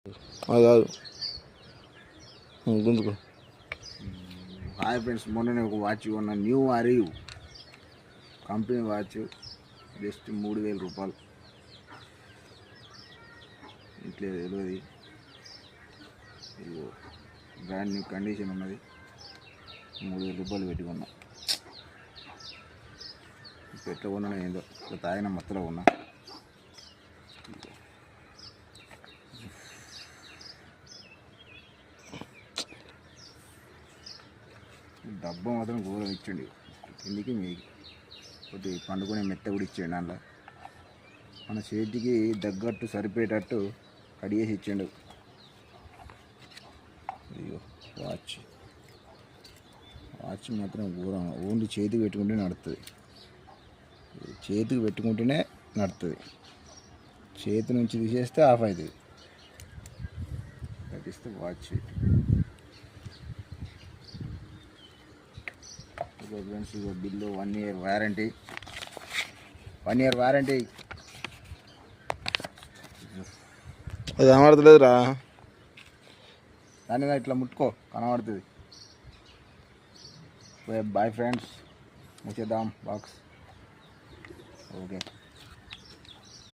అది కాదు గుంజుకో. Hi friends, మొన్ననే ఒక వాచ్ కొన్న, న్యూ అరీవ్ కంపెనీ వాచ్, జస్ట్ 3000 రూపాయలు. ఇట్లే తెలియదు, ఇదిగో బ్రాండ్ న్యూ కండిషన్ ఉన్నది. 3000 రూపాయలు పెట్టుకున్నా. ఇప్పుడు ఎట్లా కొన్నా ఏందో, ఇట్లా తాగిన మత్తులో ఉన్నా. డబ్బా మాత్రం ఘోరం ఇచ్చండి, కిందికి మీకి ఒకటి పండుకునే మెత్త కూడా ఇచ్చాడు. అందులో మన చేతికి తగ్గట్టు సరిపోయేటట్టు కడిగేసి ఇచ్చాడు. అయ్యో వాచ్ మాత్రం ఘోరం. ఓన్లీ చేతికి పెట్టుకుంటే నడుస్తుంది, చేతికి పెట్టుకుంటేనే నడుతుంది. చేతి నుంచి తీసేస్తే ఆఫ్ అవుతుంది. That is the watch. Friends, ఇగో bill 1 year warranty. 1 year warranty. అది కనబడతలేదురా, దాని మీద ఇట్లా ముట్టుకో కనబడుతుంది. బాయ్ ఫ్రెండ్స్, ముచ్చేద్దాం బాక్స్. ఓకే.